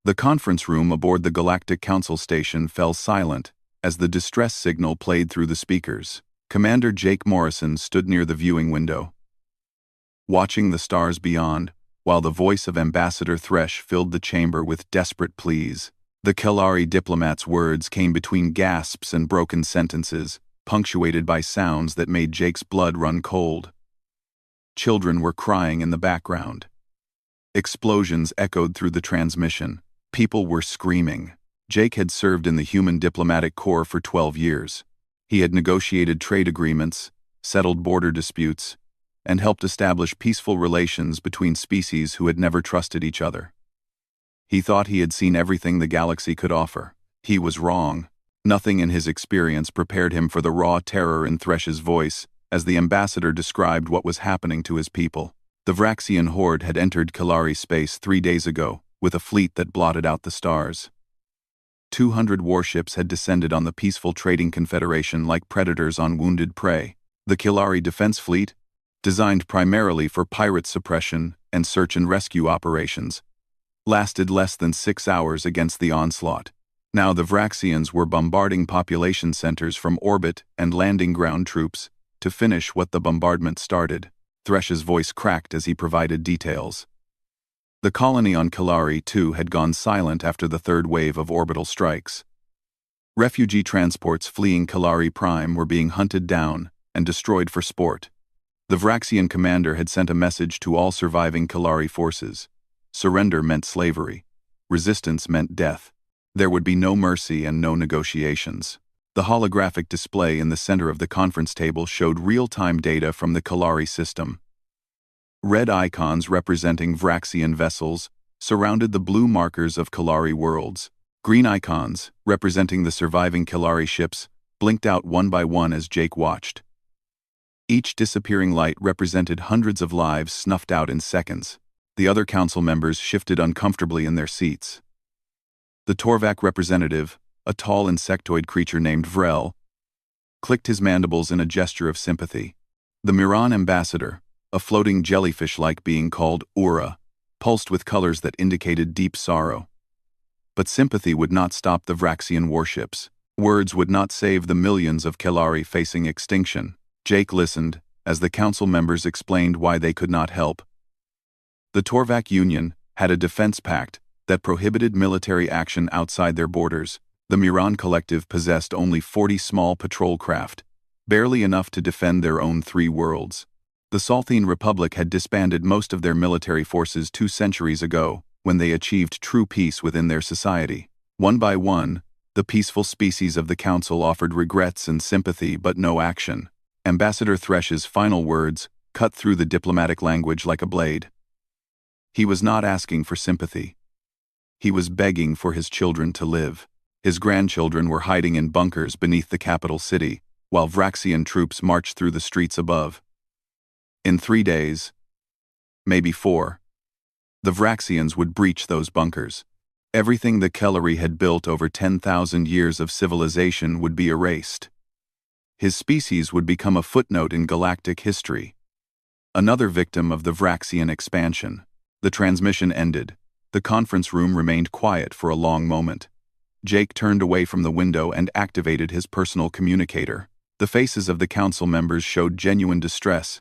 The conference room aboard the Galactic Council station fell silent as the distress signal played through the speakers. Commander Jake Morrison stood near the viewing window, watching the stars beyond, while the voice of Ambassador Thresh filled the chamber with desperate pleas. The Kelari diplomat's words came between gasps and broken sentences, punctuated by sounds that made Jake's blood run cold. Children were crying in the background. Explosions echoed through the transmission. People were screaming. Jake had served in the Human Diplomatic Corps for 12 years. He had negotiated trade agreements, settled border disputes, and helped establish peaceful relations between species who had never trusted each other. He thought he had seen everything the galaxy could offer. He was wrong. Nothing in his experience prepared him for the raw terror in Thresh's voice as the ambassador described what was happening to his people. The Vraxian horde had entered Kelari space 3 days ago with a fleet that blotted out the stars. 200 warships had descended on the peaceful trading confederation like predators on wounded prey. The Kelari defense fleet, designed primarily for pirate suppression and search and rescue operations, lasted less than 6 hours against the onslaught. Now the Vraxians were bombarding population centers from orbit and landing ground troops to finish what the bombardment started. Thresh's voice cracked as he provided details. The colony on Kelari, too, had gone silent after the third wave of orbital strikes. Refugee transports fleeing Kelari Prime were being hunted down and destroyed for sport. The Vraxian commander had sent a message to all surviving Kelari forces. Surrender meant slavery. Resistance meant death. There would be no mercy and no negotiations. The holographic display in the center of the conference table showed real-time data from the Kelari system. Red icons representing Vraxian vessels surrounded the blue markers of Kelari worlds. Green icons, representing the surviving Kelari ships, blinked out one by one as Jake watched. Each disappearing light represented hundreds of lives snuffed out in seconds. The other council members shifted uncomfortably in their seats. The Torvak representative, a tall insectoid creature named Vrel, clicked his mandibles in a gesture of sympathy. The Miran ambassador, a floating jellyfish-like being called Ura, pulsed with colors that indicated deep sorrow. But sympathy would not stop the Vraxian warships. Words would not save the millions of Kelari facing extinction. Jake listened as the council members explained why they could not help. The Torvak Union had a defense pact that prohibited military action outside their borders. The Miran Collective possessed only 40 small patrol craft, barely enough to defend their own 3 worlds. The Salthine Republic had disbanded most of their military forces 2 centuries ago when they achieved true peace within their society. One by one, the peaceful species of the Council offered regrets and sympathy but no action. Ambassador Thresh's final words cut through the diplomatic language like a blade. He was not asking for sympathy. He was begging for his children to live. His grandchildren were hiding in bunkers beneath the capital city, while Vraxian troops marched through the streets above. In 3 days, maybe 4, the Vraxians would breach those bunkers. Everything the Kelari had built over 10,000 years of civilization would be erased. His species would become a footnote in galactic history. Another victim of the Vraxian expansion. The transmission ended. The conference room remained quiet for a long moment. Jake turned away from the window and activated his personal communicator. The faces of the council members showed genuine distress,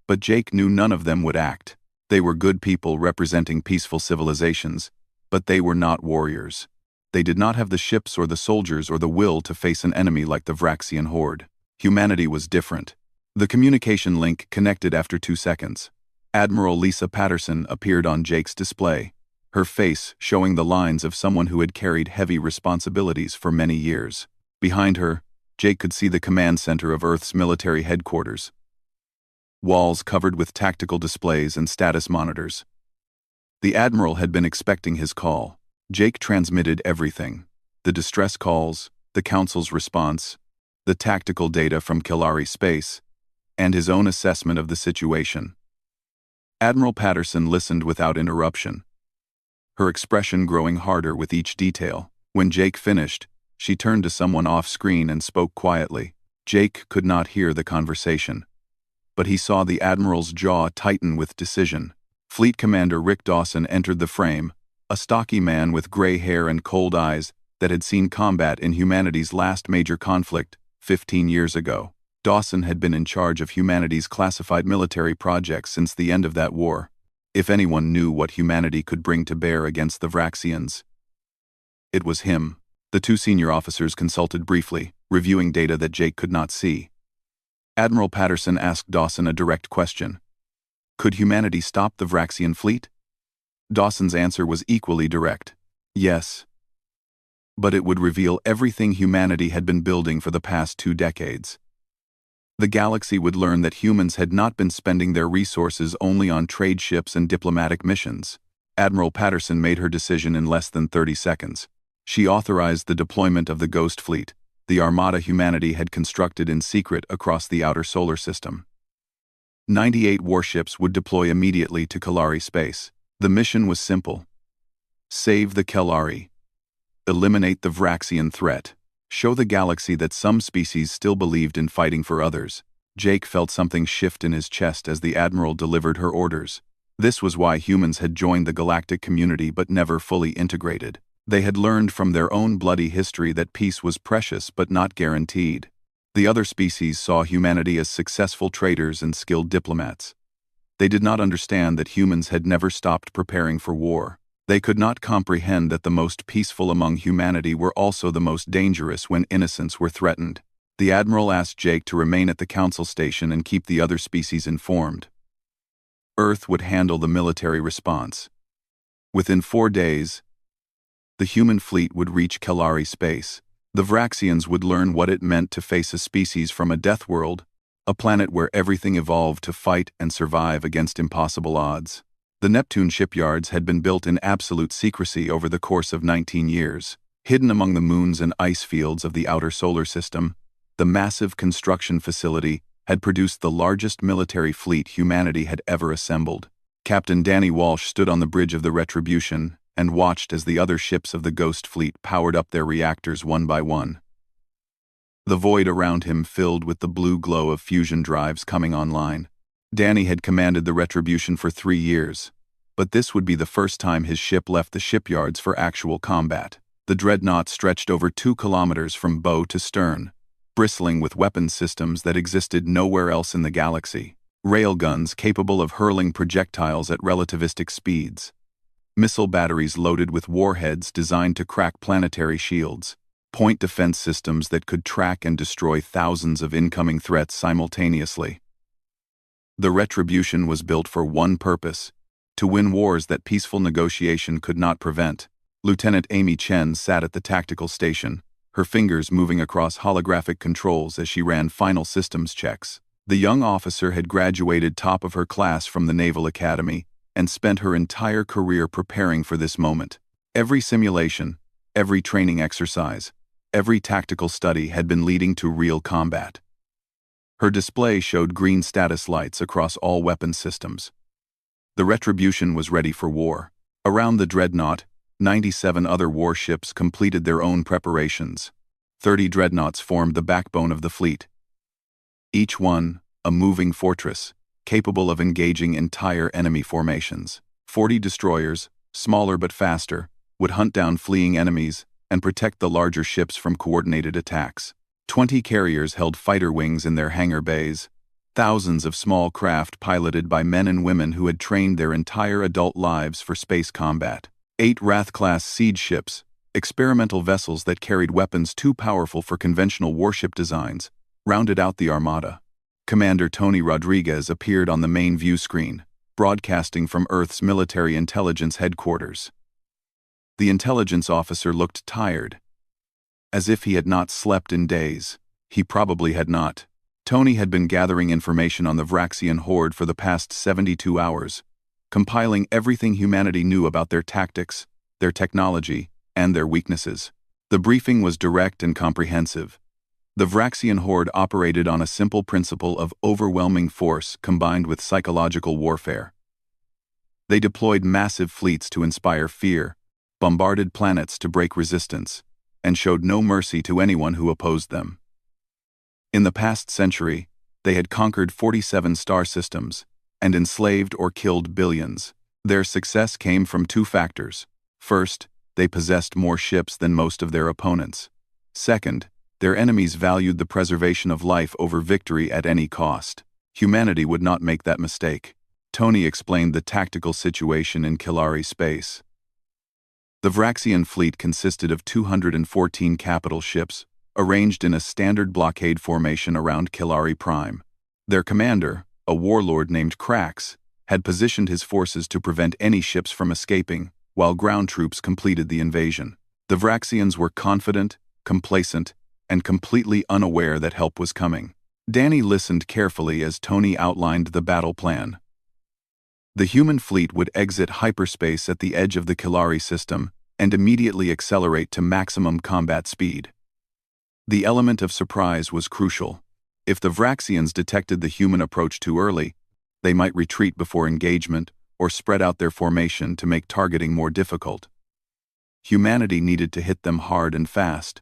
but Jake knew none of them would act. They were good people representing peaceful civilizations, but they were not warriors. They did not have the ships or the soldiers or the will to face an enemy like the Vraxian horde. Humanity was different. The communication link connected after 2 seconds. Admiral Lisa Patterson appeared on Jake's display, her face showing the lines of someone who had carried heavy responsibilities for many years. Behind her, Jake could see the command center of Earth's military headquarters. Walls covered with tactical displays and status monitors. The Admiral had been expecting his call. Jake transmitted everything: the distress calls, the Council's response, the tactical data from Kelari space, and his own assessment of the situation. Admiral Patterson listened without interruption, her expression growing harder with each detail. When Jake finished, she turned to someone off-screen and spoke quietly. Jake could not hear the conversation, but he saw the Admiral's jaw tighten with decision. Fleet Commander Rick Dawson entered the frame, a stocky man with gray hair and cold eyes that had seen combat in humanity's last major conflict 15 years ago. Dawson had been in charge of humanity's classified military projects since the end of that war. If anyone knew what humanity could bring to bear against the Vraxians, it was him. The two senior officers consulted briefly, reviewing data that Jake could not see. Admiral Patterson asked Dawson a direct question. Could humanity stop the Vraxian fleet? Dawson's answer was equally direct. Yes. But it would reveal everything humanity had been building for the past 2 decades. The galaxy would learn that humans had not been spending their resources only on trade ships and diplomatic missions. Admiral Patterson made her decision in less than 30 seconds. She authorized the deployment of the Ghost Fleet, the armada humanity had constructed in secret across the outer solar system. 98 warships would deploy immediately to Kelari space. The mission was simple. Save the Kelari. Eliminate the Vraxian threat. Show the galaxy that some species still believed in fighting for others. Jake felt something shift in his chest as the Admiral delivered her orders. This was why humans had joined the galactic community but never fully integrated. They had learned from their own bloody history that peace was precious but not guaranteed. The other species saw humanity as successful traders and skilled diplomats. They did not understand that humans had never stopped preparing for war. They could not comprehend that the most peaceful among humanity were also the most dangerous when innocents were threatened. The Admiral asked Jake to remain at the council station and keep the other species informed. Earth would handle the military response. Within 4 days, the human fleet would reach Kelari space. The Vraxians would learn what it meant to face a species from a death world, a planet where everything evolved to fight and survive against impossible odds. The Neptune shipyards had been built in absolute secrecy over the course of 19 years. Hidden among the moons and ice fields of the outer solar system, the massive construction facility had produced the largest military fleet humanity had ever assembled. Captain Danny Walsh stood on the bridge of the Retribution and watched as the other ships of the Ghost Fleet powered up their reactors one by one. The void around him filled with the blue glow of fusion drives coming online. Danny had commanded the Retribution for 3 years, but this would be the first time his ship left the shipyards for actual combat. The dreadnought stretched over 2 kilometers from bow to stern, bristling with weapon systems that existed nowhere else in the galaxy. Railguns capable of hurling projectiles at relativistic speeds. Missile batteries loaded with warheads designed to crack planetary shields. Point defense systems that could track and destroy thousands of incoming threats simultaneously. The Retribution was built for one purpose: to win wars that peaceful negotiation could not prevent. Lieutenant Amy Chen sat at the tactical station, her fingers moving across holographic controls as she ran final systems checks. The young officer had graduated top of her class from the Naval Academy and spent her entire career preparing for this moment. Every simulation, every training exercise, every tactical study had been leading to real combat. Her display showed green status lights across all weapon systems. The Retribution was ready for war. Around the dreadnought, 97 other warships completed their own preparations. 30 dreadnoughts formed the backbone of the fleet. Each one, a moving fortress, capable of engaging entire enemy formations. 40 destroyers, smaller but faster, would hunt down fleeing enemies and protect the larger ships from coordinated attacks. 20 carriers held fighter wings in their hangar bays. Thousands of small craft piloted by men and women who had trained their entire adult lives for space combat. 8 Wrath-class siege ships, experimental vessels that carried weapons too powerful for conventional warship designs, rounded out the armada. Commander Tony Rodriguez appeared on the main view screen, broadcasting from Earth's military intelligence headquarters. The intelligence officer looked tired, as if he had not slept in days. He probably had not. Tony had been gathering information on the Vraxian horde for the past 72 hours, compiling everything humanity knew about their tactics, their technology, and their weaknesses. The briefing was direct and comprehensive. The Vraxian horde operated on a simple principle of overwhelming force combined with psychological warfare. They deployed massive fleets to inspire fear, bombarded planets to break resistance, and showed no mercy to anyone who opposed them. In the past century, they had conquered 47 star systems and enslaved or killed billions. Their success came from 2 factors: First, they possessed more ships than most of their opponents. Second, their enemies valued the preservation of life over victory at any cost. Humanity would not make that mistake. Tony explained the tactical situation in Kilari space. The Vraxian fleet consisted of 214 capital ships, arranged in a standard blockade formation around Kilari Prime. Their commander, a warlord named Krax, had positioned his forces to prevent any ships from escaping, while ground troops completed the invasion. The Vraxians were confident, complacent, and completely unaware that help was coming. Danny listened carefully as Tony outlined the battle plan. The human fleet would exit hyperspace at the edge of the Kilari system and immediately accelerate to maximum combat speed. The element of surprise was crucial. If the Vraxians detected the human approach too early, they might retreat before engagement or spread out their formation to make targeting more difficult. Humanity needed to hit them hard and fast,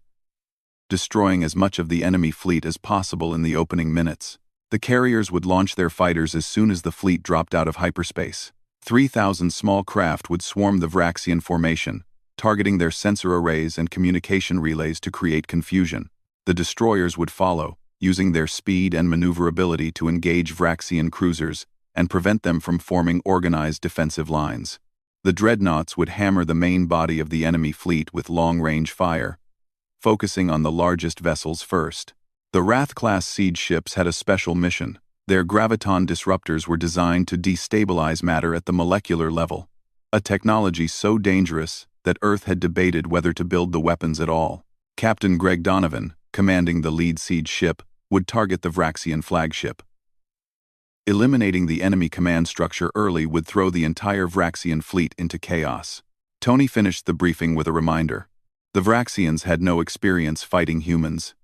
destroying as much of the enemy fleet as possible in the opening minutes. The carriers would launch their fighters as soon as the fleet dropped out of hyperspace. 3,000 small craft would swarm the Vraxian formation, targeting their sensor arrays and communication relays to create confusion. The destroyers would follow, using their speed and maneuverability to engage Vraxian cruisers and prevent them from forming organized defensive lines. The dreadnoughts would hammer the main body of the enemy fleet with long-range fire, focusing on the largest vessels first. The Wrath-class siege ships had a special mission. Their graviton disruptors were designed to destabilize matter at the molecular level, a technology so dangerous that Earth had debated whether to build the weapons at all. Captain Greg Donovan, commanding the lead siege ship, would target the Vraxian flagship. Eliminating the enemy command structure early would throw the entire Vraxian fleet into chaos. Tony finished the briefing with a reminder. The Vraxians had no experience fighting humans.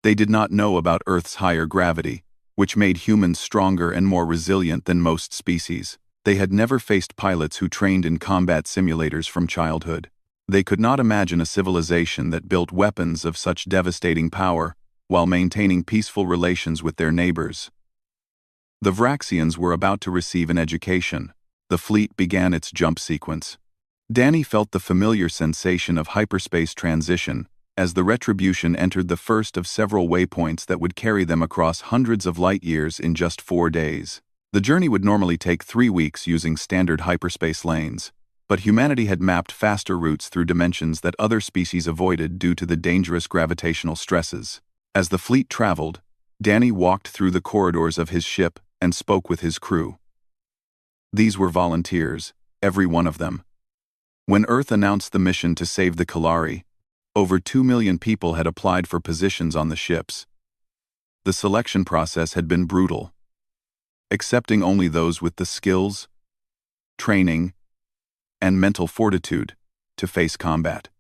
They did not know about Earth's higher gravity, which made humans stronger and more resilient than most species. They had never faced pilots who trained in combat simulators from childhood. They could not imagine a civilization that built weapons of such devastating power while maintaining peaceful relations with their neighbors. The Vraxians were about to receive an education. The fleet began its jump sequence. Danny felt the familiar sensation of hyperspace transition as the Retribution entered the first of several waypoints that would carry them across hundreds of light years in just 4 days. The journey would normally take 3 weeks using standard hyperspace lanes, but humanity had mapped faster routes through dimensions that other species avoided due to the dangerous gravitational stresses. As the fleet traveled, Danny walked through the corridors of his ship and spoke with his crew. These were volunteers, every one of them. When Earth announced the mission to save the Kilari, over 2 million people had applied for positions on the ships. The selection process had been brutal, accepting only those with the skills, training, and mental fortitude to face combat.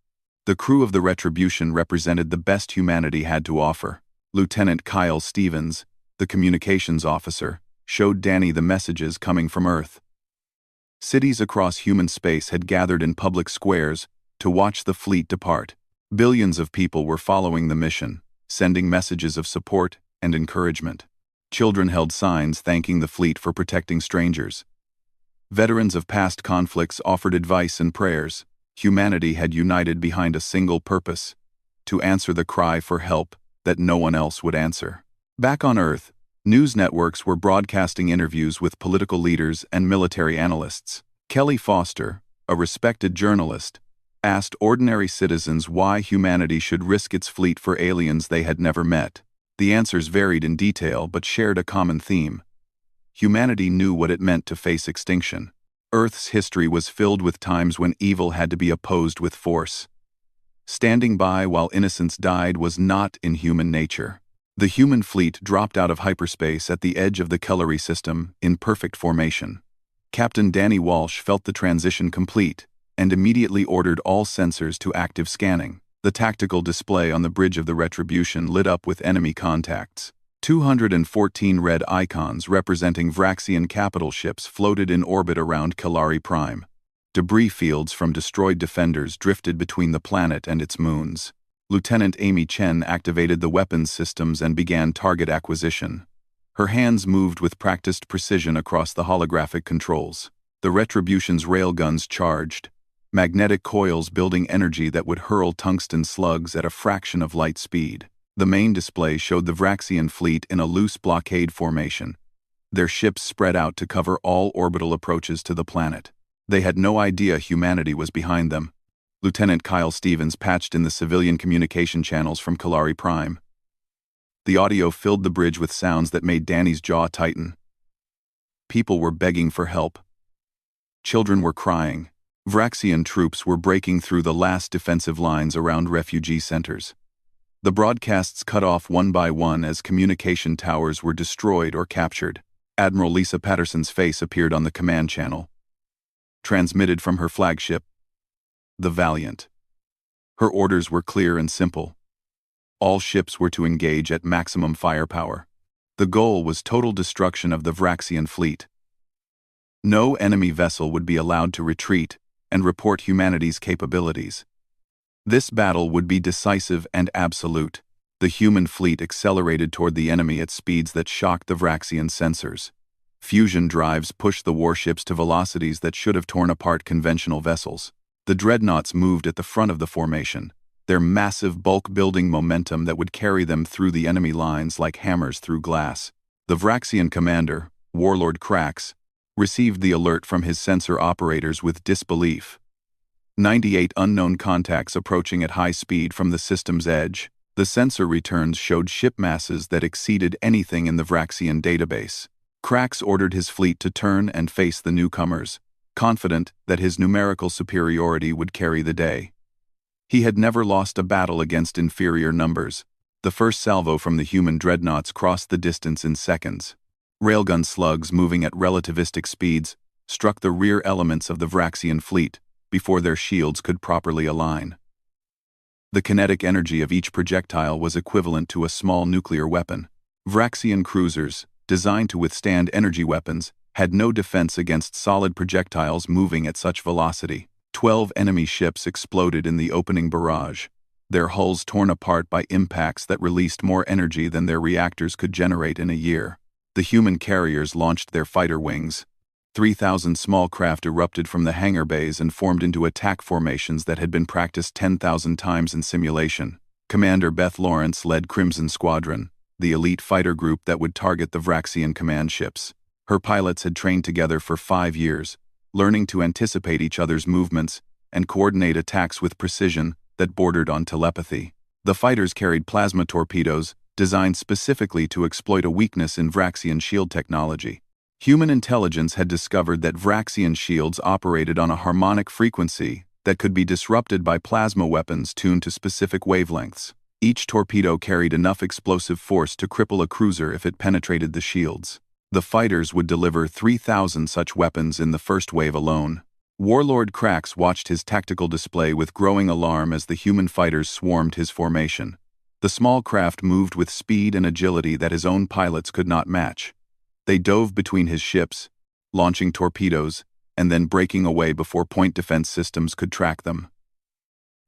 The crew of the Retribution represented the best humanity had to offer. Lieutenant Kyle Stevens, the communications officer, showed Danny the messages coming from Earth. Cities across human space had gathered in public squares to watch the fleet depart. Billions of people were following the mission, sending messages of support and encouragement. Children held signs thanking the fleet for protecting strangers. Veterans of past conflicts offered advice and prayers. Humanity had united behind a single purpose: to answer the cry for help that no one else would answer. Back on Earth, news networks were broadcasting interviews with political leaders and military analysts. Kelly Foster, a respected journalist, asked ordinary citizens why humanity should risk its fleet for aliens they had never met. The answers varied in detail but shared a common theme. Humanity knew what it meant to face extinction. Earth's history was filled with times when evil had to be opposed with force. Standing by while innocents died was not in human nature. The human fleet dropped out of hyperspace at the edge of the Kilari system in perfect formation. Captain Danny Walsh felt the transition complete and immediately ordered all sensors to active scanning. The tactical display on the bridge of the Retribution lit up with enemy contacts. 214 red icons representing Vraxian capital ships floated in orbit around Kilari Prime. Debris fields from destroyed defenders drifted between the planet and its moons. Lieutenant Amy Chen activated the weapons systems and began target acquisition. Her hands moved with practiced precision across the holographic controls. The Retribution's railguns charged, magnetic coils building energy that would hurl tungsten slugs at a fraction of light speed. The main display showed the Vraxian fleet in a loose blockade formation, their ships spread out to cover all orbital approaches to the planet. They had no idea humanity was behind them. Lieutenant Kyle Stevens patched in the civilian communication channels from Kalari Prime. The audio filled the bridge with sounds that made Danny's jaw tighten. People were begging for help. Children were crying. Vraxian troops were breaking through the last defensive lines around refugee centers. The broadcasts cut off one by one as communication towers were destroyed or captured. Admiral Lisa Patterson's face appeared on the command channel. Transmitted from her flagship, the Valiant. Her orders were clear and simple. All ships were to engage at maximum firepower. The goal was total destruction of the Vraxian fleet. No enemy vessel would be allowed to retreat and report humanity's capabilities. This battle would be decisive and absolute. The human fleet accelerated toward the enemy at speeds that shocked the Vraxian sensors. Fusion drives pushed the warships to velocities that should have torn apart conventional vessels. The dreadnoughts moved at the front of the formation, their massive bulk-building momentum that would carry them through the enemy lines like hammers through glass. The Vraxian commander, Warlord Krax, received the alert from his sensor operators with disbelief. 98 unknown contacts approaching at high speed from the system's edge. The sensor returns showed ship masses that exceeded anything in the Vraxian database. Krax ordered his fleet to turn and face the newcomers, confident that his numerical superiority would carry the day. He had never lost a battle against inferior numbers. The first salvo from the human dreadnoughts crossed the distance in seconds. Railgun slugs moving at relativistic speeds struck the rear elements of the Vraxian fleet before their shields could properly align. The kinetic energy of each projectile was equivalent to a small nuclear weapon. Vraxian cruisers, designed to withstand energy weapons, had no defense against solid projectiles moving at such velocity. 12 enemy ships exploded in the opening barrage, their hulls torn apart by impacts that released more energy than their reactors could generate in a year. The human carriers launched their fighter wings. 3,000 small craft erupted from the hangar bays and formed into attack formations that had been practiced 10,000 times in simulation. Commander Beth Lawrence led Crimson Squadron, the elite fighter group that would target the Vraxian command ships. Her pilots had trained together for 5 years, learning to anticipate each other's movements and coordinate attacks with precision that bordered on telepathy. The fighters carried plasma torpedoes, designed specifically to exploit a weakness in Vraxian shield technology. Human intelligence had discovered that Vraxian shields operated on a harmonic frequency that could be disrupted by plasma weapons tuned to specific wavelengths. Each torpedo carried enough explosive force to cripple a cruiser if it penetrated the shields. The fighters would deliver 3,000 such weapons in the first wave alone. Warlord Krax watched his tactical display with growing alarm as the human fighters swarmed his formation. The small craft moved with speed and agility that his own pilots could not match. They dove between his ships, launching torpedoes, and then breaking away before point defense systems could track them.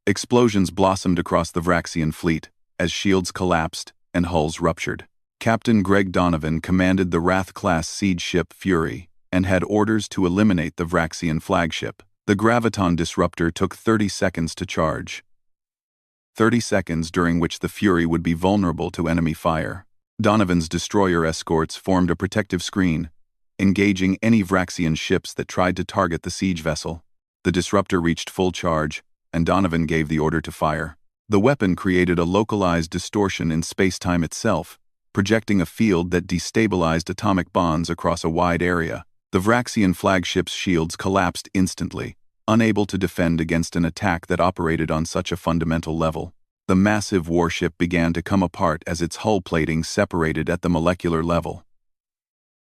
Explosions blossomed across the Vraxian fleet as shields collapsed and hulls ruptured. Captain Greg Donovan commanded the Wrath-class siege ship Fury and had orders to eliminate the Vraxian flagship. The graviton disruptor took 30 seconds to charge. 30 seconds during which the Fury would be vulnerable to enemy fire. Donovan's destroyer escorts formed a protective screen, engaging any Vraxian ships that tried to target the siege vessel. The disruptor reached full charge, and Donovan gave the order to fire. The weapon created a localized distortion in space-time itself, projecting a field that destabilized atomic bonds across a wide area. The Vraxian flagship's shields collapsed instantly, unable to defend against an attack that operated on such a fundamental level. The massive warship began to come apart as its hull plating separated at the molecular level.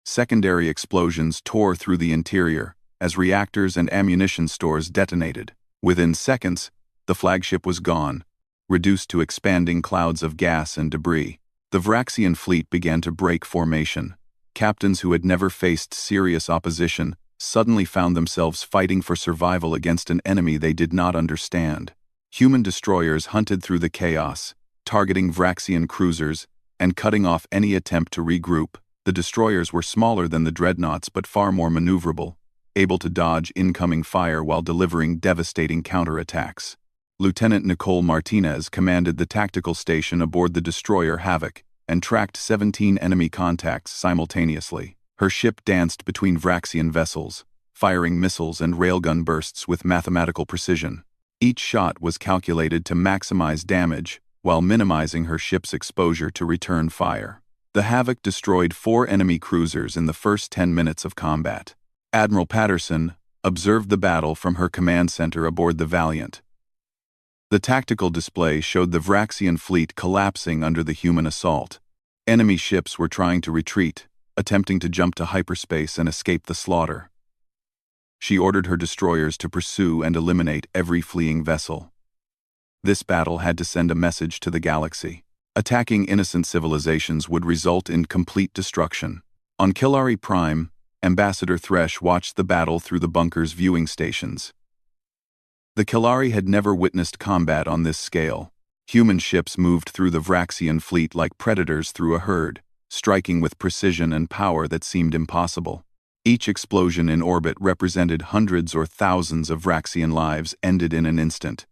Secondary explosions tore through the interior as reactors and ammunition stores detonated. Within seconds, the flagship was gone, reduced to expanding clouds of gas and debris. The Vraxian fleet began to break formation. Captains who had never faced serious opposition suddenly found themselves fighting for survival against an enemy they did not understand. Human destroyers hunted through the chaos, targeting Vraxian cruisers and cutting off any attempt to regroup. The destroyers were smaller than the dreadnoughts but far more maneuverable, able to dodge incoming fire while delivering devastating counterattacks. Lieutenant Nicole Martinez commanded the tactical station aboard the destroyer Havoc and tracked 17 enemy contacts simultaneously. Her ship danced between Vraxian vessels, firing missiles and railgun bursts with mathematical precision. Each shot was calculated to maximize damage while minimizing her ship's exposure to return fire. The Havoc destroyed 4 enemy cruisers in the first 10 minutes of combat. Admiral Patterson observed the battle from her command center aboard the Valiant. The tactical display showed the Vraxian fleet collapsing under the human assault. Enemy ships were trying to retreat, attempting to jump to hyperspace and escape the slaughter. She ordered her destroyers to pursue and eliminate every fleeing vessel. This battle had to send a message to the galaxy. Attacking innocent civilizations would result in complete destruction. On Kilari Prime, Ambassador Thresh watched the battle through the bunker's viewing stations. The Kilari had never witnessed combat on this scale. Human ships moved through the Vraxian fleet like predators through a herd, striking with precision and power that seemed impossible. Each explosion in orbit represented hundreds or thousands of Vraxian lives ended in an instant.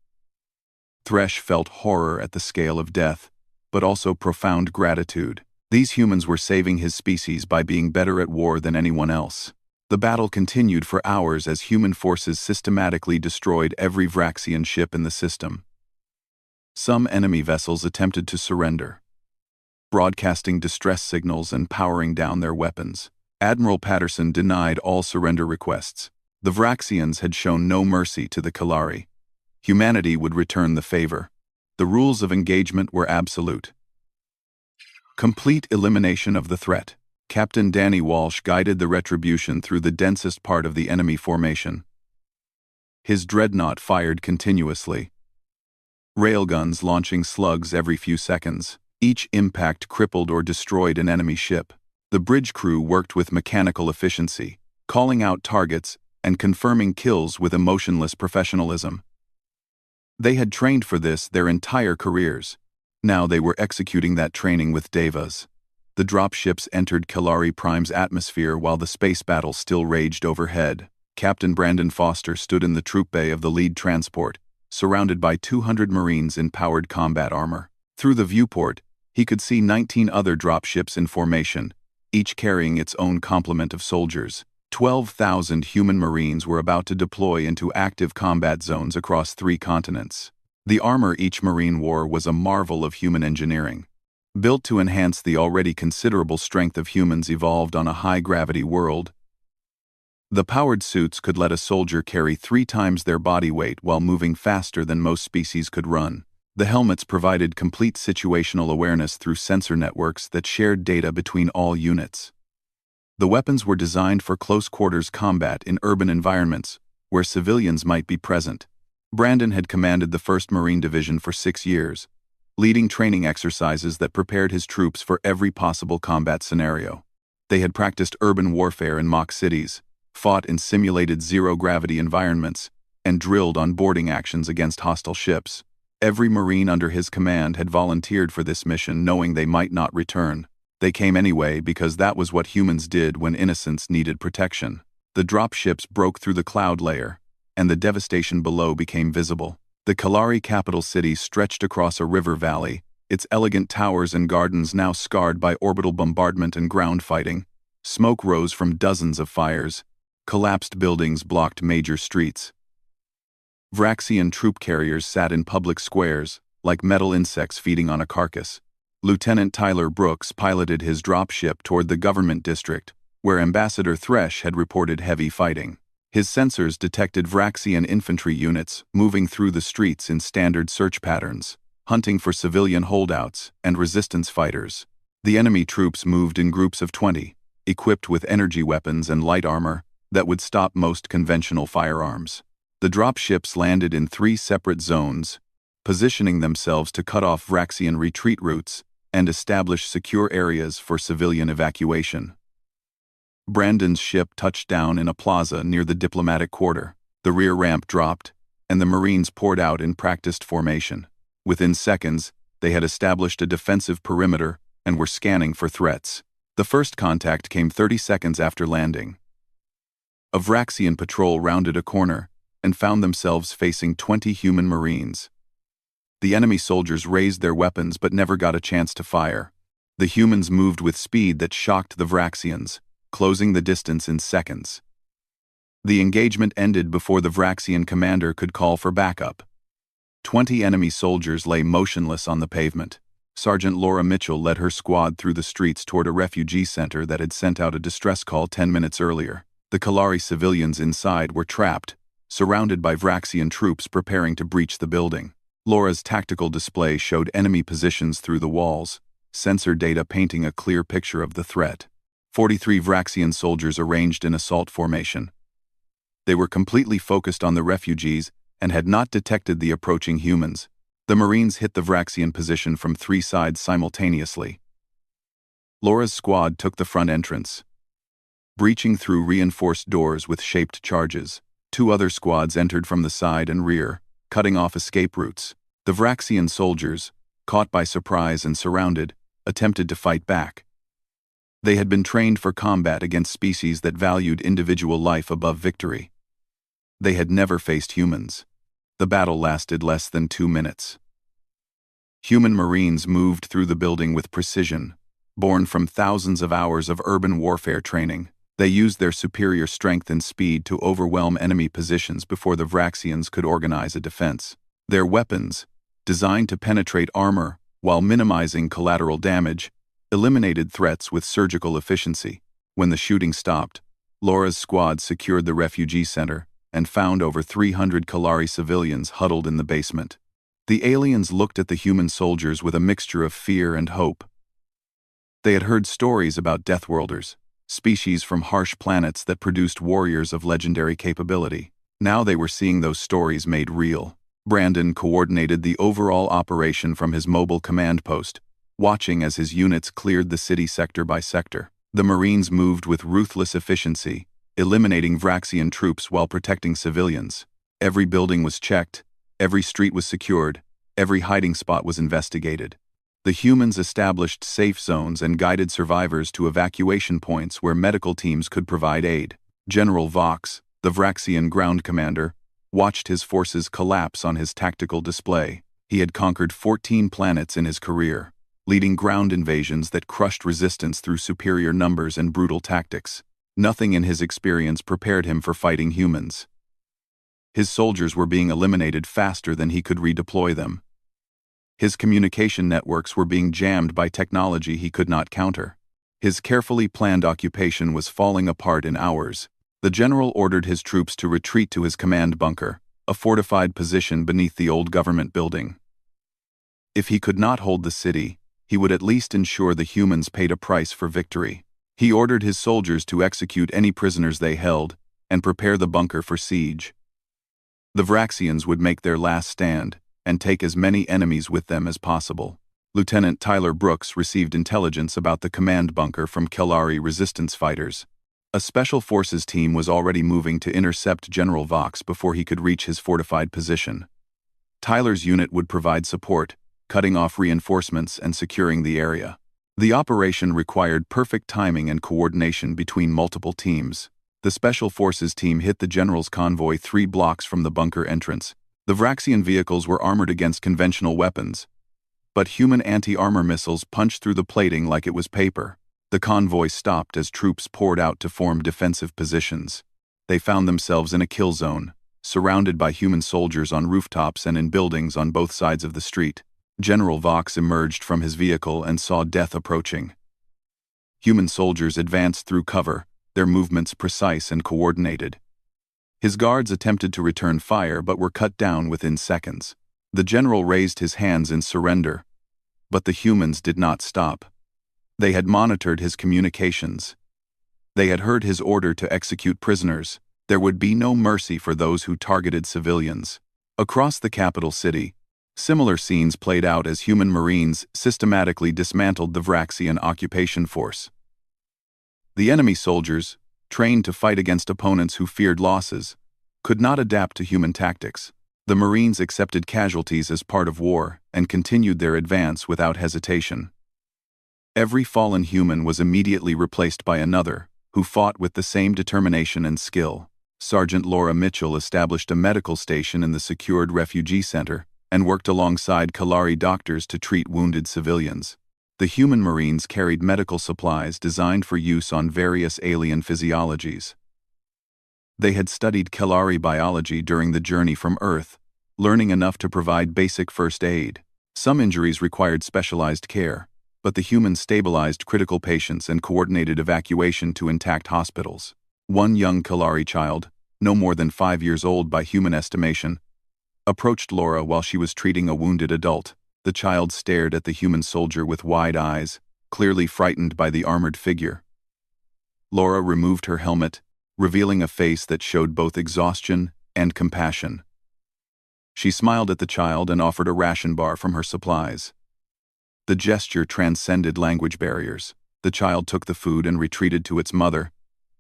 Thresh felt horror at the scale of death, but also profound gratitude. These humans were saving his species by being better at war than anyone else. The battle continued for hours as human forces systematically destroyed every Vraxian ship in the system. Some enemy vessels attempted to surrender, broadcasting distress signals and powering down their weapons. Admiral Patterson denied all surrender requests. The Vraxians had shown no mercy to the Kilari. Humanity would return the favor. The rules of engagement were absolute. Complete elimination of the threat. Captain Danny Walsh guided the Retribution through the densest part of the enemy formation. His dreadnought fired continuously, railguns launching slugs every few seconds. Each impact crippled or destroyed an enemy ship. The bridge crew worked with mechanical efficiency, calling out targets and confirming kills with emotionless professionalism. They had trained for this their entire careers. Now they were executing that training with devas. The dropships entered Kilari Prime's atmosphere while the space battle still raged overhead. Captain Brandon Foster stood in the troop bay of the lead transport, surrounded by 200 Marines in powered combat armor. Through the viewport, he could see 19 other dropships in formation, each carrying its own complement of soldiers. 12,000 human Marines were about to deploy into active combat zones across 3 continents. The armor each Marine wore was a marvel of human engineering. Built to enhance the already considerable strength of humans evolved on a high-gravity world, the powered suits could let a soldier carry 3 times their body weight while moving faster than most species could run. The helmets provided complete situational awareness through sensor networks that shared data between all units. The weapons were designed for close-quarters combat in urban environments, where civilians might be present. Brandon had commanded the 1st Marine Division for 6 years, leading training exercises that prepared his troops for every possible combat scenario. They had practiced urban warfare in mock cities, fought in simulated zero-gravity environments, and drilled on boarding actions against hostile ships. Every Marine under his command had volunteered for this mission knowing they might not return. They came anyway because that was what humans did when innocents needed protection. The dropships broke through the cloud layer, and the devastation below became visible. The Kilari capital city stretched across a river valley, its elegant towers and gardens now scarred by orbital bombardment and ground fighting. Smoke rose from dozens of fires. Collapsed buildings blocked major streets. Vraxian troop carriers sat in public squares, like metal insects feeding on a carcass. Lieutenant Tyler Brooks piloted his dropship toward the government district, where Ambassador Thresh had reported heavy fighting. His sensors detected Vraxian infantry units moving through the streets in standard search patterns, hunting for civilian holdouts and resistance fighters. The enemy troops moved in groups of 20, equipped with energy weapons and light armor that would stop most conventional firearms. The dropships landed in 3 separate zones, positioning themselves to cut off Vraxian retreat routes and establish secure areas for civilian evacuation. Brandon's ship touched down in a plaza near the diplomatic quarter. The rear ramp dropped, and the Marines poured out in practiced formation. Within seconds, they had established a defensive perimeter and were scanning for threats. The first contact came 30 seconds after landing. A Vraxian patrol rounded a corner and found themselves facing 20 human marines. The enemy soldiers raised their weapons but never got a chance to fire. The humans moved with speed that shocked the Vraxians, closing the distance in seconds. The engagement ended before the Vraxian commander could call for backup. 20 enemy soldiers lay motionless on the pavement. Sergeant Laura Mitchell led her squad through the streets toward a refugee center that had sent out a distress call 10 minutes earlier. The Kalari civilians inside were trapped, surrounded by Vraxian troops preparing to breach the building. Laura's tactical display showed enemy positions through the walls, sensor data painting a clear picture of the threat. 43 Vraxian soldiers arranged in assault formation. They were completely focused on the refugees and had not detected the approaching humans. The Marines hit the Vraxian position from 3 sides simultaneously. Laura's squad took the front entrance, breaching through reinforced doors with shaped charges. 2 other squads entered from the side and rear, cutting off escape routes. The Vraxian soldiers, caught by surprise and surrounded, attempted to fight back. They had been trained for combat against species that valued individual life above victory. They had never faced humans. The battle lasted less than 2 minutes. Human Marines moved through the building with precision, born from thousands of hours of urban warfare training. They used their superior strength and speed to overwhelm enemy positions before the Vraxians could organize a defense. Their weapons, designed to penetrate armor while minimizing collateral damage, eliminated threats with surgical efficiency. When the shooting stopped, Laura's squad secured the refugee center and found over 300 Kalari civilians huddled in the basement. The aliens looked at the human soldiers with a mixture of fear and hope. They had heard stories about Deathworlders, species from harsh planets that produced warriors of legendary capability. Now they were seeing those stories made real. Brandon coordinated the overall operation from his mobile command post, watching as his units cleared the city sector by sector. The Marines moved with ruthless efficiency, eliminating Vraxian troops while protecting civilians. Every building was checked, every street was secured, every hiding spot was investigated. The humans established safe zones and guided survivors to evacuation points where medical teams could provide aid. General Vox, the Vraxian ground commander, watched his forces collapse on his tactical display. He had conquered 14 planets in his career, leading ground invasions that crushed resistance through superior numbers and brutal tactics. Nothing in his experience prepared him for fighting humans. His soldiers were being eliminated faster than he could redeploy them. His communication networks were being jammed by technology he could not counter. His carefully planned occupation was falling apart in hours. The general ordered his troops to retreat to his command bunker, a fortified position beneath the old government building. If he could not hold the city, he would at least ensure the humans paid a price for victory. He ordered his soldiers to execute any prisoners they held and prepare the bunker for siege. The Vraxians would make their last stand and take as many enemies with them as possible. Lieutenant Tyler Brooks received intelligence about the command bunker from Kalari resistance fighters. A special forces team was already moving to intercept General Vox before he could reach his fortified position. Tyler's unit would provide support, cutting off reinforcements and securing the area. The operation required perfect timing and coordination between multiple teams. The Special Forces team hit the general's convoy 3 blocks from the bunker entrance. The Vraxian vehicles were armored against conventional weapons, but human anti-armor missiles punched through the plating like it was paper. The convoy stopped as troops poured out to form defensive positions. They found themselves in a kill zone, surrounded by human soldiers on rooftops and in buildings on both sides of the street. General Vox emerged from his vehicle and saw death approaching. Human soldiers advanced through cover, their movements precise and coordinated. His guards attempted to return fire but were cut down within seconds. The general raised his hands in surrender, but the humans did not stop. They had monitored his communications. They had heard his order to execute prisoners. There would be no mercy for those who targeted civilians. Across the capital city, similar scenes played out as human Marines systematically dismantled the Vraxian occupation force. The enemy soldiers, trained to fight against opponents who feared losses, could not adapt to human tactics. The Marines accepted casualties as part of war and continued their advance without hesitation. Every fallen human was immediately replaced by another, who fought with the same determination and skill. Sergeant Laura Mitchell established a medical station in the secured refugee center and worked alongside Kalari doctors to treat wounded civilians. The human Marines carried medical supplies designed for use on various alien physiologies. They had studied Kalari biology during the journey from Earth, learning enough to provide basic first aid. Some injuries required specialized care, but the humans stabilized critical patients and coordinated evacuation to intact hospitals. One young Kalari child, no more than 5 years old by human estimation, approached Laura while she was treating a wounded adult. The child stared at the human soldier with wide eyes, clearly frightened by the armored figure. Laura removed her helmet, revealing a face that showed both exhaustion and compassion. She smiled at the child and offered a ration bar from her supplies. The gesture transcended language barriers. The child took the food and retreated to its mother,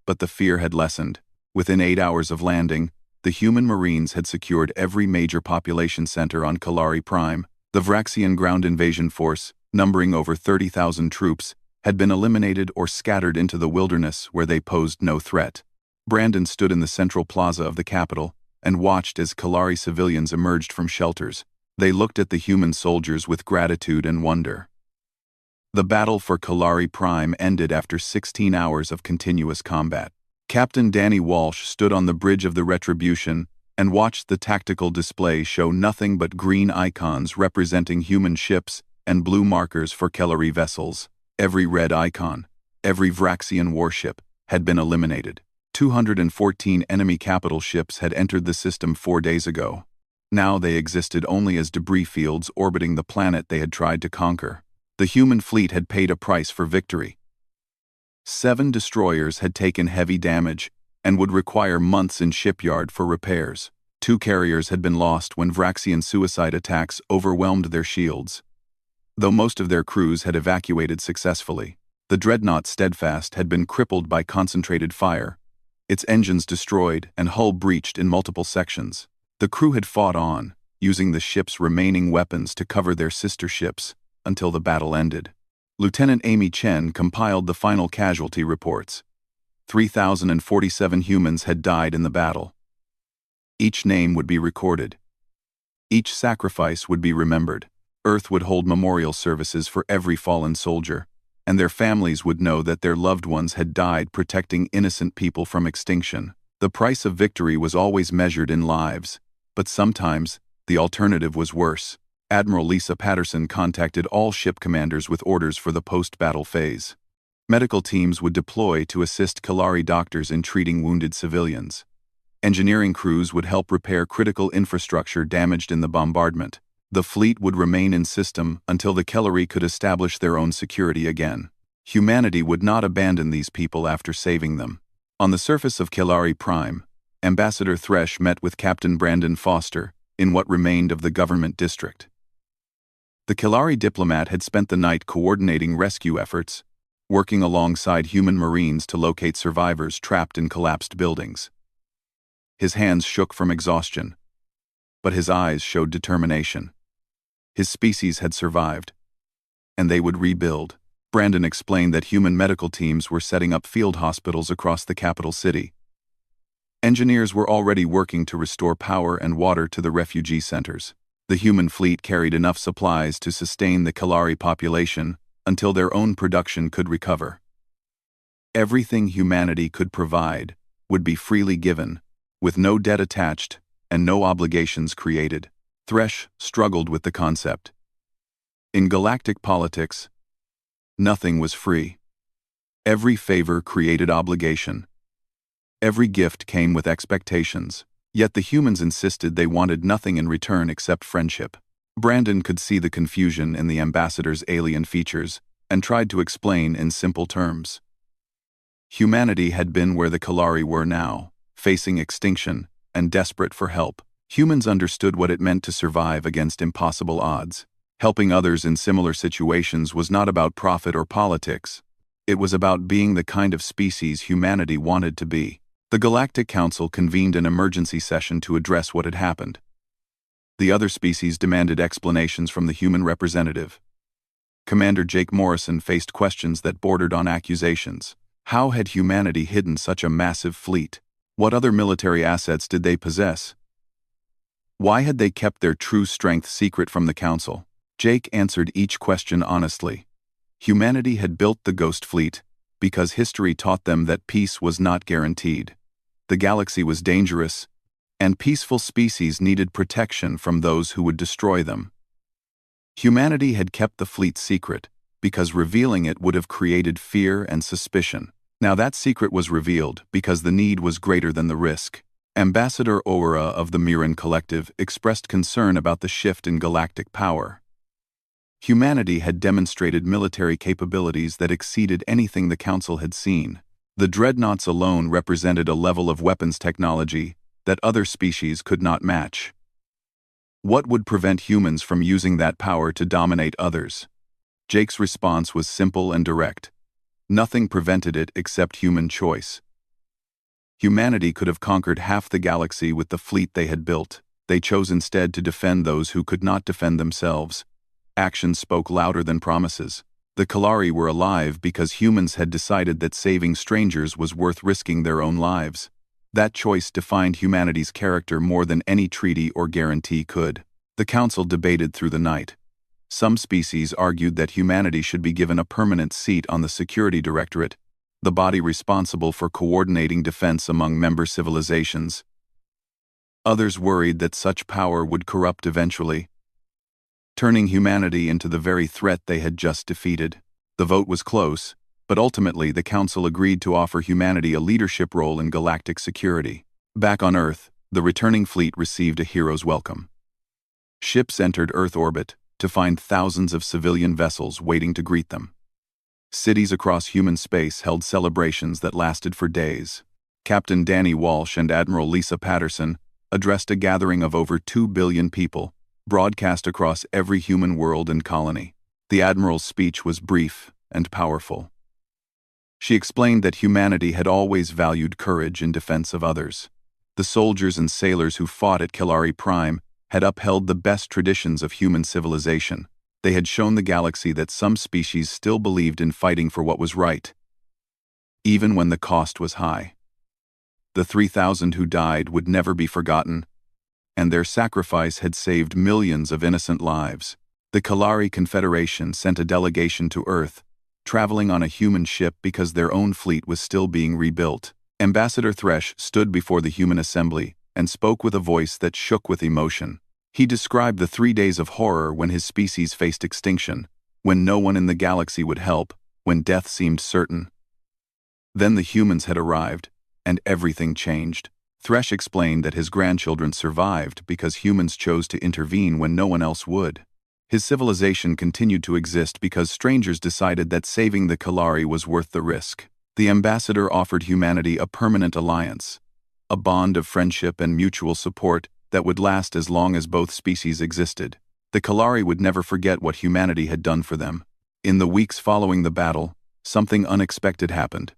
but the fear had lessened. Within 8 hours of landing, the human Marines had secured every major population center on Kalari Prime. The Vraxian ground invasion force, numbering over 30,000 troops, had been eliminated or scattered into the wilderness where they posed no threat. Brandon stood in the central plaza of the capital and watched as Kalari civilians emerged from shelters. They looked at the human soldiers with gratitude and wonder. The battle for Kalari Prime ended after 16 hours of continuous combat. Captain Danny Walsh stood on the bridge of the Retribution and watched the tactical display show nothing but green icons representing human ships and blue markers for Kalari vessels. Every red icon, every Vraxian warship, had been eliminated. 214 enemy capital ships had entered the system 4 days ago. Now they existed only as debris fields orbiting the planet they had tried to conquer. The human fleet had paid a price for victory. 7 destroyers had taken heavy damage and would require months in shipyard for repairs. 2 carriers had been lost when Vraxian suicide attacks overwhelmed their shields. Though most of their crews had evacuated successfully, the dreadnought Steadfast had been crippled by concentrated fire, its engines destroyed and hull breached in multiple sections. The crew had fought on, using the ship's remaining weapons to cover their sister ships until the battle ended. Lieutenant Amy Chen compiled the final casualty reports. 3,047 humans had died in the battle. Each name would be recorded. Each sacrifice would be remembered. Earth would hold memorial services for every fallen soldier, and their families would know that their loved ones had died protecting innocent people from extinction. The price of victory was always measured in lives, but sometimes the alternative was worse. Admiral Lisa Patterson contacted all ship commanders with orders for the post-battle phase. Medical teams would deploy to assist Kalari doctors in treating wounded civilians. Engineering crews would help repair critical infrastructure damaged in the bombardment. The fleet would remain in system until the Kalari could establish their own security again. Humanity would not abandon these people after saving them. On the surface of Kalari Prime, Ambassador Thresh met with Captain Brandon Foster in what remained of the government district. The Kalari diplomat had spent the night coordinating rescue efforts, working alongside human Marines to locate survivors trapped in collapsed buildings. His hands shook from exhaustion, but his eyes showed determination. His species had survived, and they would rebuild. Brandon explained that human medical teams were setting up field hospitals across the capital city. Engineers were already working to restore power and water to the refugee centers. The human fleet carried enough supplies to sustain the Kalari population until their own production could recover. Everything humanity could provide would be freely given, with no debt attached and no obligations created. Thresh struggled with the concept. In galactic politics, nothing was free. Every favor created obligation. Every gift came with expectations, yet the humans insisted they wanted nothing in return except friendship. Brandon could see the confusion in the ambassador's alien features and tried to explain in simple terms. Humanity had been where the Kalari were now, facing extinction and desperate for help. Humans understood what it meant to survive against impossible odds. Helping others in similar situations was not about profit or politics. It was about being the kind of species humanity wanted to be. The Galactic Council convened an emergency session to address what had happened. The other species demanded explanations from the human representative. Commander Jake Morrison faced questions that bordered on accusations. How had humanity hidden such a massive fleet? What other military assets did they possess? Why had they kept their true strength secret from the Council? Jake answered each question honestly. Humanity had built the Ghost Fleet because history taught them that peace was not guaranteed. The galaxy was dangerous, and peaceful species needed protection from those who would destroy them. Humanity had kept the fleet secret because revealing it would have created fear and suspicion. Now that secret was revealed because the need was greater than the risk. Ambassador Aura of the Mirren Collective expressed concern about the shift in galactic power. Humanity had demonstrated military capabilities that exceeded anything the Council had seen. The dreadnoughts alone represented a level of weapons technology that other species could not match. What would prevent humans from using that power to dominate others? Jake's response was simple and direct. Nothing prevented it except human choice. Humanity could have conquered half the galaxy with the fleet they had built. They chose instead to defend those who could not defend themselves. Actions spoke louder than promises. The Kalari were alive because humans had decided that saving strangers was worth risking their own lives. That choice defined humanity's character more than any treaty or guarantee could. The Council debated through the night. Some species argued that humanity should be given a permanent seat on the Security Directorate, the body responsible for coordinating defense among member civilizations. Others worried that such power would corrupt eventually, turning humanity into the very threat they had just defeated. The vote was close, but ultimately the Council agreed to offer humanity a leadership role in galactic security. Back on Earth, the returning fleet received a hero's welcome. Ships entered Earth orbit to find thousands of civilian vessels waiting to greet them. Cities across human space held celebrations that lasted for days. Captain Danny Walsh and Admiral Lisa Patterson addressed a gathering of over 2 billion people, broadcast across every human world and colony. The Admiral's speech was brief and powerful. She explained that humanity had always valued courage in defense of others. The soldiers and sailors who fought at Kalari Prime had upheld the best traditions of human civilization. They had shown the galaxy that some species still believed in fighting for what was right, even when the cost was high. The 3,000 who died would never be forgotten, and their sacrifice had saved millions of innocent lives. The Kalari Confederation sent a delegation to Earth, traveling on a human ship because their own fleet was still being rebuilt. Ambassador Thresh stood before the human assembly and spoke with a voice that shook with emotion. He described the 3 days of horror when his species faced extinction, when no one in the galaxy would help, when death seemed certain. Then the humans had arrived, and everything changed. Thresh explained that his grandchildren survived because humans chose to intervene when no one else would. His civilization continued to exist because strangers decided that saving the Kalari was worth the risk. The ambassador offered humanity a permanent alliance, a bond of friendship and mutual support that would last as long as both species existed. The Kalari would never forget what humanity had done for them. In the weeks following the battle, something unexpected happened.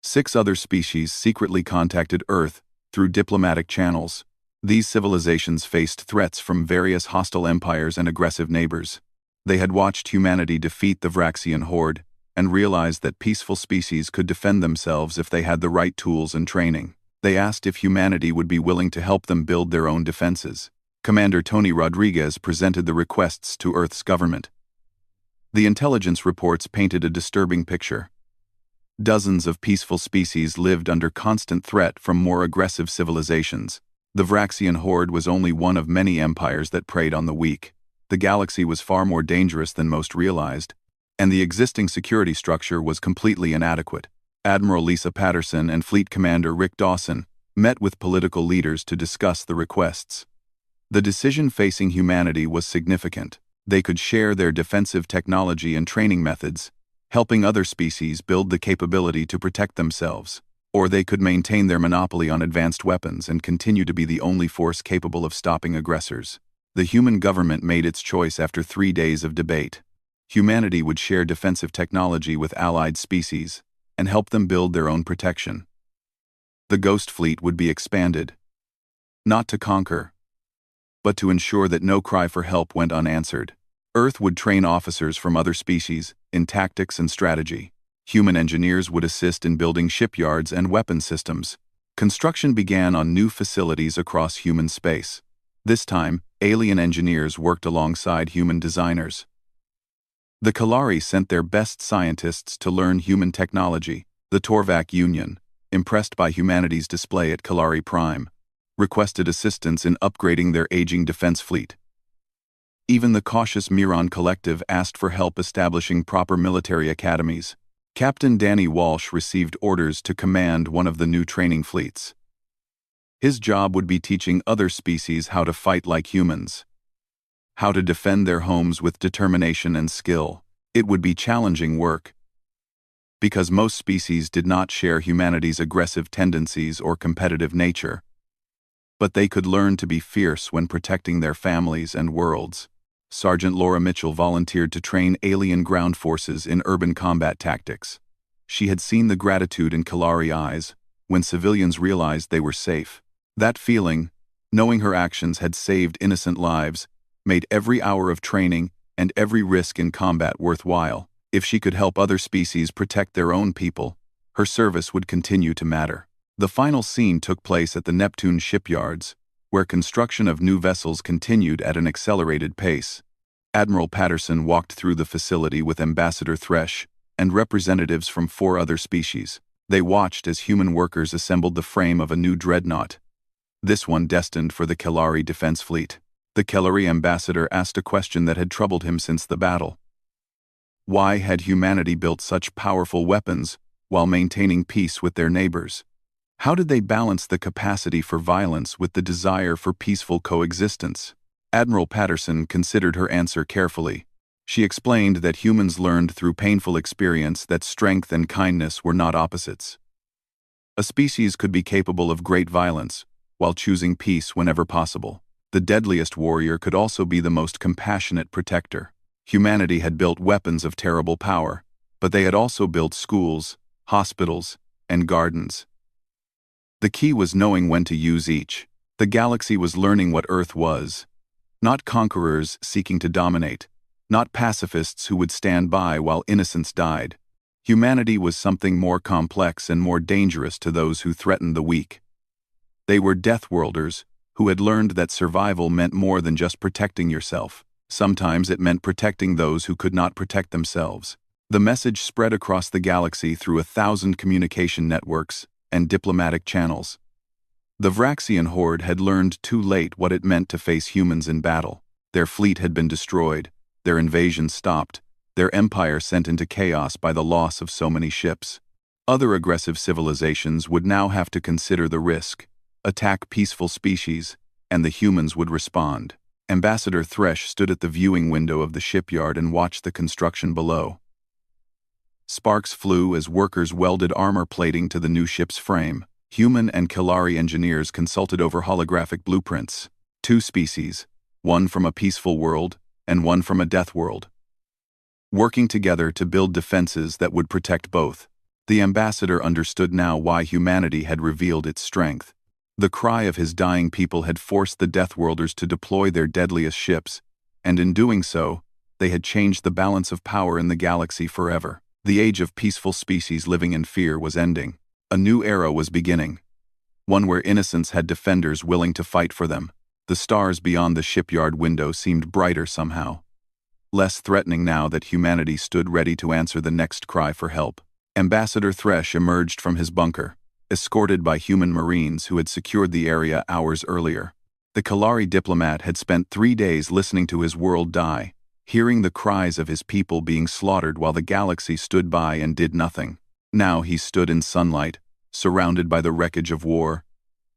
6 other species secretly contacted Earth through diplomatic channels. These civilizations faced threats from various hostile empires and aggressive neighbors. They had watched humanity defeat the Vraxian horde and realized that peaceful species could defend themselves if they had the right tools and training. They asked if humanity would be willing to help them build their own defenses. Commander Tony Rodriguez presented the requests to Earth's government. The intelligence reports painted a disturbing picture. Dozens of peaceful species lived under constant threat from more aggressive civilizations. The Vraxian horde was only one of many empires that preyed on the weak. The galaxy was far more dangerous than most realized, and the existing security structure was completely inadequate. Admiral Lisa Patterson and Fleet Commander Rick Dawson met with political leaders to discuss the requests. The decision facing humanity was significant. They could share their defensive technology and training methods, helping other species build the capability to protect themselves, or they could maintain their monopoly on advanced weapons and continue to be the only force capable of stopping aggressors. The human government made its choice after 3 days of debate. Humanity would share defensive technology with allied species and help them build their own protection. The Ghost Fleet would be expanded, not to conquer, but to ensure that no cry for help went unanswered. Earth would train officers from other species in tactics and strategy. Human engineers would assist in building shipyards and weapon systems. Construction began on new facilities across human space. This time, alien engineers worked alongside human designers. The Kalari sent their best scientists to learn human technology. The Torvak Union, impressed by humanity's display at Kalari Prime, requested assistance in upgrading their aging defense fleet. Even the cautious Miron Collective asked for help establishing proper military academies. Captain Danny Walsh received orders to command one of the new training fleets. His job would be teaching other species how to fight like humans, how to defend their homes with determination and skill. It would be challenging work, because most species did not share humanity's aggressive tendencies or competitive nature. But they could learn to be fierce when protecting their families and worlds. Sergeant Laura Mitchell volunteered to train alien ground forces in urban combat tactics. She had seen the gratitude in Kalari eyes when civilians realized they were safe. That feeling, knowing her actions had saved innocent lives, made every hour of training and every risk in combat worthwhile. If she could help other species protect their own people, her service would continue to matter. The final scene took place at the Neptune shipyards, where construction of new vessels continued at an accelerated pace. Admiral Patterson walked through the facility with Ambassador Thresh and representatives from 4 other species. They watched as human workers assembled the frame of a new dreadnought, this one destined for the Kalari defense fleet. The Kalari ambassador asked a question that had troubled him since the battle. Why had humanity built such powerful weapons while maintaining peace with their neighbors? How did they balance the capacity for violence with the desire for peaceful coexistence? Admiral Patterson considered her answer carefully. She explained that humans learned through painful experience that strength and kindness were not opposites. A species could be capable of great violence, while choosing peace whenever possible. The deadliest warrior could also be the most compassionate protector. Humanity had built weapons of terrible power, but they had also built schools, hospitals, and gardens. The key was knowing when to use each. The galaxy was learning what Earth was. Not conquerors seeking to dominate, not pacifists who would stand by while innocents died. Humanity was something more complex and more dangerous to those who threatened the weak. They were Deathworlders, who had learned that survival meant more than just protecting yourself. Sometimes it meant protecting those who could not protect themselves. The message spread across the galaxy through 1,000 communication networks and diplomatic channels. The Vraxian horde had learned too late what it meant to face humans in battle. Their fleet had been destroyed, their invasion stopped, their empire sent into chaos by the loss of so many ships. Other aggressive civilizations would now have to consider the risk, attack peaceful species, and the humans would respond. Ambassador Thresh stood at the viewing window of the shipyard and watched the construction below. Sparks flew as workers welded armor plating to the new ship's frame. Human and Kalari engineers consulted over holographic blueprints. 2 species, one from a peaceful world and one from a death world, working together to build defenses that would protect both. The ambassador understood now why humanity had revealed its strength. The cry of his dying people had forced the Deathworlders to deploy their deadliest ships, and in doing so, they had changed the balance of power in the galaxy forever. The age of peaceful species living in fear was ending. A new era was beginning, one where innocents had defenders willing to fight for them. The stars beyond the shipyard window seemed brighter somehow, less threatening now that humanity stood ready to answer the next cry for help. Ambassador Thresh emerged from his bunker, escorted by human marines who had secured the area hours earlier. The Kalari diplomat had spent 3 days listening to his world die, hearing the cries of his people being slaughtered while the galaxy stood by and did nothing. Now he stood in sunlight, surrounded by the wreckage of war,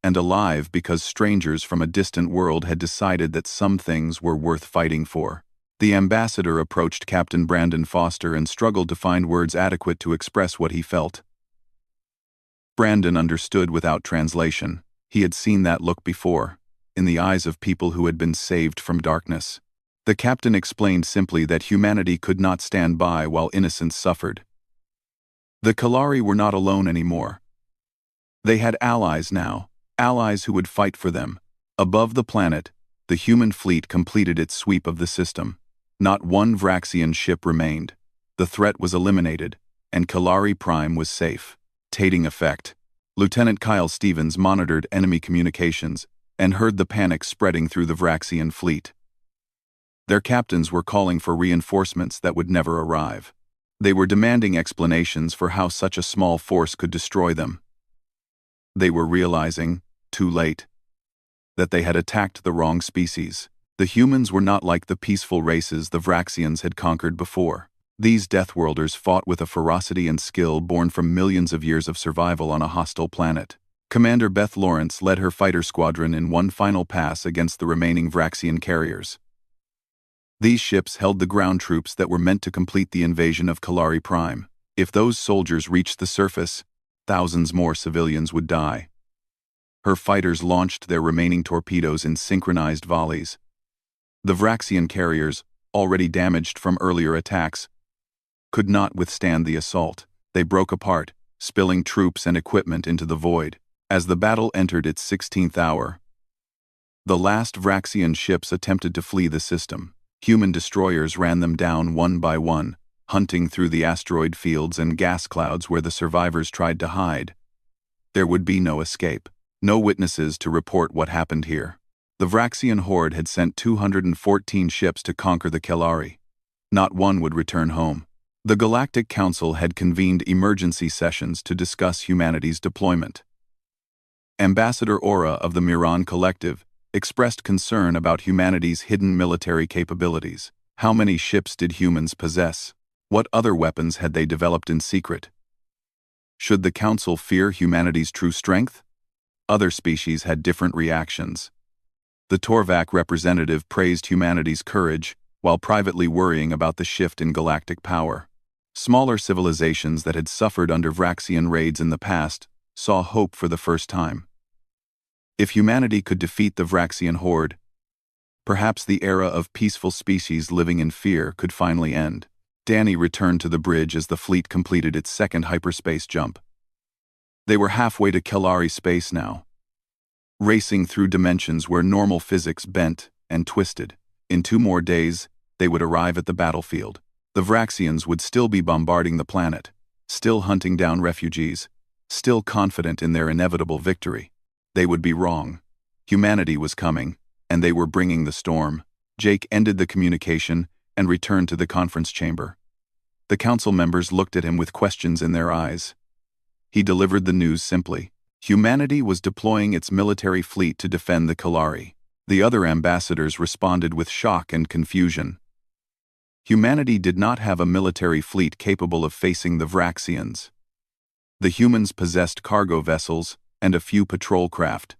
and alive because strangers from a distant world had decided that some things were worth fighting for. The ambassador approached Captain Brandon Foster and struggled to find words adequate to express what he felt. Brandon understood without translation. He had seen that look before, in the eyes of people who had been saved from darkness. The captain explained simply that humanity could not stand by while innocents suffered. The Kalari were not alone anymore. They had allies now, allies who would fight for them. Above the planet, the human fleet completed its sweep of the system. Not one Vraxian ship remained. The threat was eliminated, and Kalari Prime was safe. Tating effect. Lieutenant Kyle Stevens monitored enemy communications and heard the panic spreading through the Vraxian fleet. Their captains were calling for reinforcements that would never arrive. They were demanding explanations for how such a small force could destroy them. They were realizing, too late, that they had attacked the wrong species. The humans were not like the peaceful races the Vraxians had conquered before. These Deathworlders fought with a ferocity and skill born from millions of years of survival on a hostile planet. Commander Beth Lawrence led her fighter squadron in one final pass against the remaining Vraxian carriers. These ships held the ground troops that were meant to complete the invasion of Kalari Prime. If those soldiers reached the surface, thousands more civilians would die. Her fighters launched their remaining torpedoes in synchronized volleys. The Vraxian carriers, already damaged from earlier attacks, could not withstand the assault. They broke apart, spilling troops and equipment into the void. As the battle entered its 16th hour, the last Vraxian ships attempted to flee the system. Human destroyers ran them down one by one, hunting through the asteroid fields and gas clouds where the survivors tried to hide. There would be no escape, no witnesses to report what happened here. The Vraxian horde had sent 214 ships to conquer the Kalari. Not one would return home. The Galactic Council had convened emergency sessions to discuss humanity's deployment. Ambassador Aura of the Miran Collective expressed concern about humanity's hidden military capabilities. How many ships did humans possess? What other weapons had they developed in secret? Should the Council fear humanity's true strength? Other species had different reactions. The Torvak representative praised humanity's courage, while privately worrying about the shift in galactic power. Smaller civilizations that had suffered under Vraxian raids in the past saw hope for the first time. If humanity could defeat the Vraxian horde, perhaps the era of peaceful species living in fear could finally end. Danny returned to the bridge as the fleet completed its second hyperspace jump. They were halfway to Kalari space now, racing through dimensions where normal physics bent and twisted. In 2 more days, they would arrive at the battlefield. The Vraxians would still be bombarding the planet, still hunting down refugees, still confident in their inevitable victory. They would be wrong. Humanity was coming, and they were bringing the storm. Jake ended the communication and returned to the conference chamber. The council members looked at him with questions in their eyes. He delivered the news simply. Humanity was deploying its military fleet to defend the Kalari. The other ambassadors responded with shock and confusion. Humanity did not have a military fleet capable of facing the Vraxians. The humans possessed cargo vessels and a few patrol craft.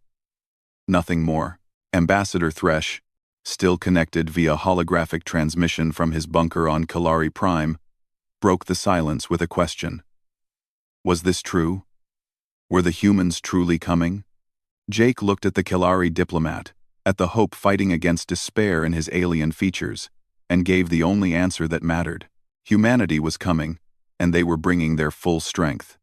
Nothing more. Ambassador Thresh, still connected via holographic transmission from his bunker on Kalari Prime, broke the silence with a question. Was this true? Were the humans truly coming? Jake looked at the Kalari diplomat, at the hope fighting against despair in his alien features, and gave the only answer that mattered. Humanity was coming, and they were bringing their full strength.